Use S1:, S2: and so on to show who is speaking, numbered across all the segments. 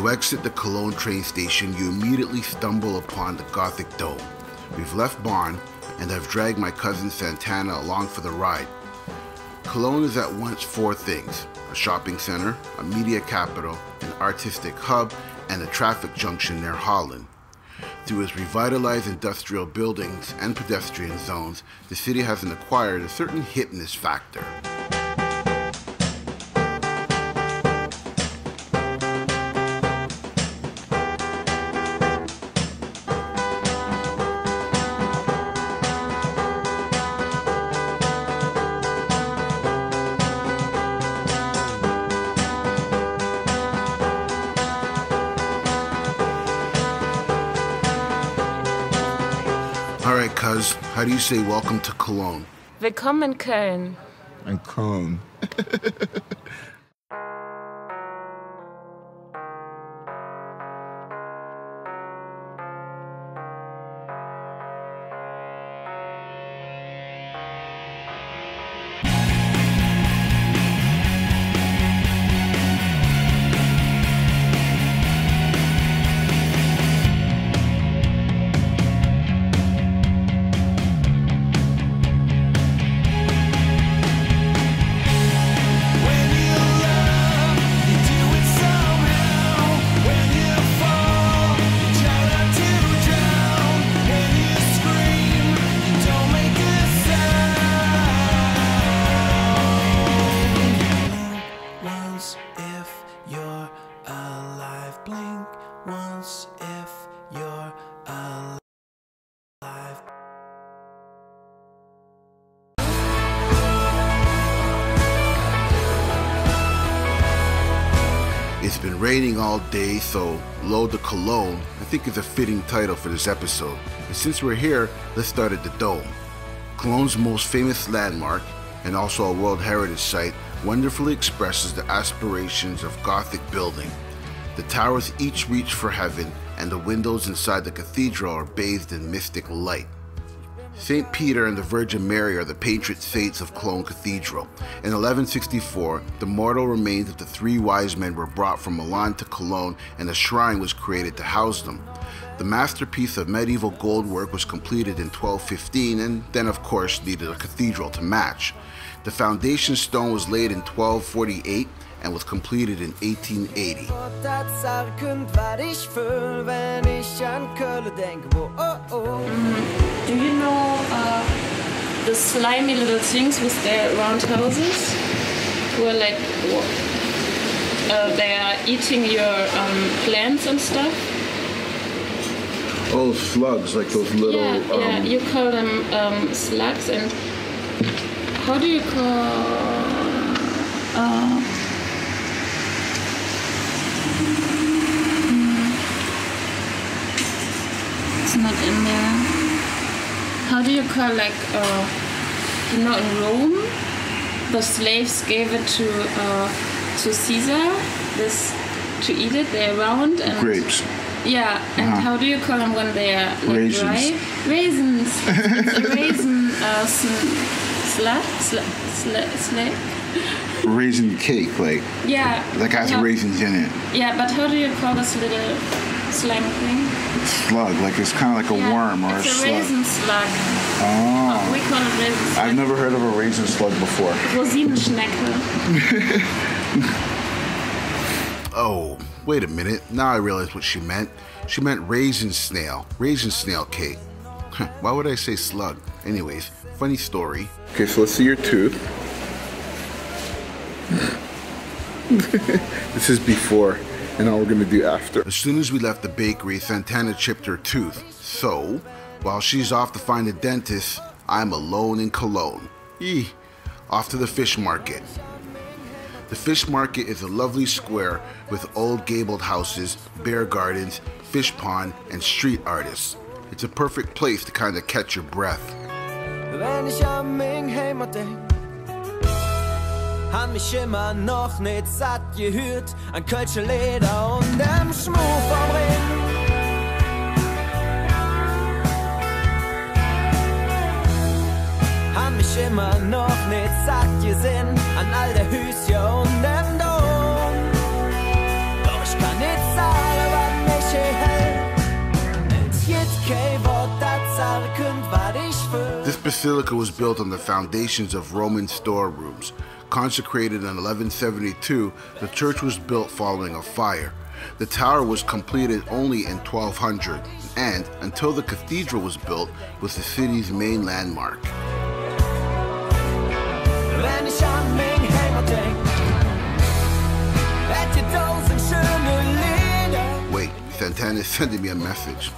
S1: you exit the Cologne train station, you immediately stumble upon the Gothic dome. We've left Bonn, and I've dragged my cousin Santana along for the ride. Cologne is at once four things: a shopping center, a media capital, an artistic hub, and a traffic junction near Holland. Through its revitalized industrial buildings and pedestrian zones, the city has acquired a certain hipness factor. Alright, cuz, how do you say welcome to Cologne?
S2: Willkommen in Köln.
S3: In Cologne.
S1: It's been raining all day, so Eau de Cologne I think is a fitting title for this episode. And since we're here, let's start at the Dome. Cologne's most famous landmark, and also a World Heritage Site, wonderfully expresses the aspirations of Gothic building. The towers each reach for heaven, and the windows inside the cathedral are bathed in mystic light. St. Peter and the Virgin Mary are the patron saints of Cologne Cathedral. In 1164, the mortal remains of the three wise men were brought from Milan to Cologne, and a shrine was created to house them. The masterpiece of medieval gold work was completed in 1215, and then of course needed a cathedral to match. The foundation stone was laid in 1248 and was completed in 1880.
S2: Do you know the slimy little things with their round houses? Who are like, they are eating your plants and stuff?
S1: Oh, slugs, like those little...
S2: Yeah, you call them slugs, and how do you call... it's not in there. How do you call, like, you know, in Rome, the slaves gave it to Caesar, this, to eat it, they're round and...
S1: Grapes.
S2: Yeah, and how do you call them when they are like
S1: raisins.
S2: Dry? Raisins. It's a raisin slab.
S1: Raisin cake, like...
S2: Yeah.
S1: That has raisins in it.
S2: Yeah, but how do you call this little slime thing?
S1: Slug, like it's kind of like a worm or a slug.
S2: It's a raisin slug.
S1: Oh.
S2: We call it raisin slug.
S1: I've never heard of a raisin slug before.
S2: Rosinenschnecke.
S1: Oh, wait a minute. Now I realize what she meant. She meant raisin snail cake. Why would I say slug? Anyways, funny story. Okay, so let's see your tooth. This is before, and now we're gonna do after. As soon as we left the bakery, Santana chipped her tooth. So, while she's off to find a dentist, I'm alone in Cologne. Off to the fish market. The fish market is a lovely square with old gabled houses, bear gardens, fish pond, and street artists. It's a perfect place to kind of catch your breath.
S4: Han mich immer noch nicht satt gehört, an Kölsche Leder und dem Schmuck vom Ring. Han mich immer noch nicht satt gesehen, an all der Hüsje und dem Dom. Doch ich kann nicht sagen,
S1: basilica was built on the foundations of Roman storerooms. Consecrated in 1172, the church was built following a fire. The tower was completed only in 1200 and, until the cathedral was built, was the city's main landmark. Wait, Santana is sending me a message.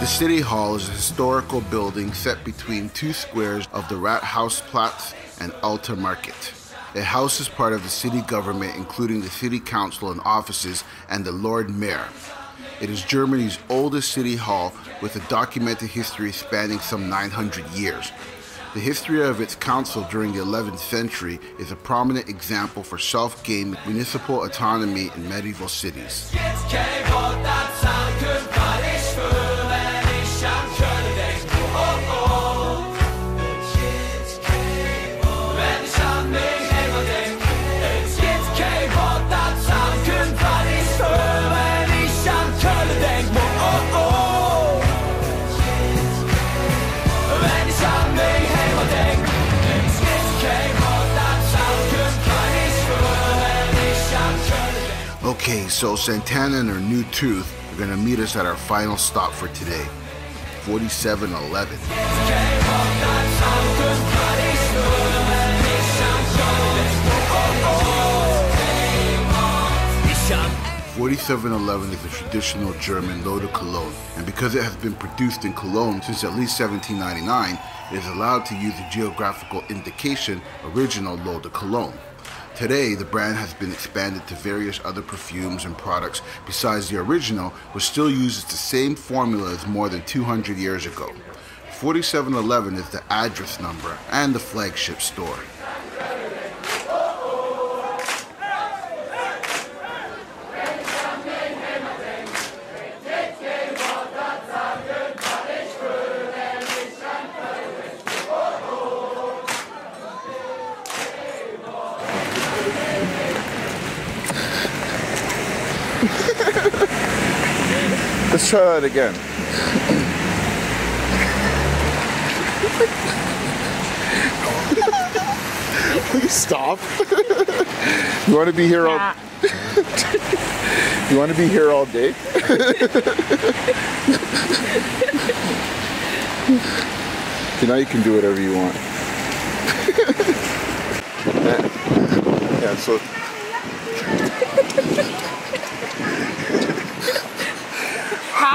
S1: The City Hall is a historical building set between two squares of the Rathausplatz and Alter Market. It houses part of the city government, including the city council and offices and the Lord Mayor. It is Germany's oldest city hall with a documented history spanning some 900 years. The history of its council during the 11th century is a prominent example for self-gained municipal autonomy in medieval cities. Okay, so Santana and her new tooth are going to meet us at our final stop for today, 4711. 4711 is a traditional German Eau de Cologne, and because it has been produced in Cologne since at least 1799, it is allowed to use the geographical indication Original Eau de Cologne. Today, the brand has been expanded to various other perfumes and products besides the original, which still uses the same formula as more than 200 years ago. 4711 is the address number and the flagship store.
S3: Let's try that again. Please stop. You want to be here all You want to be here all day? Okay, now you can do whatever you want. Yeah, so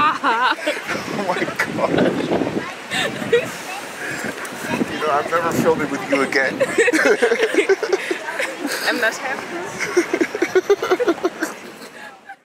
S3: oh my god. You know, I'm never filming with you again.
S2: I'm not happy.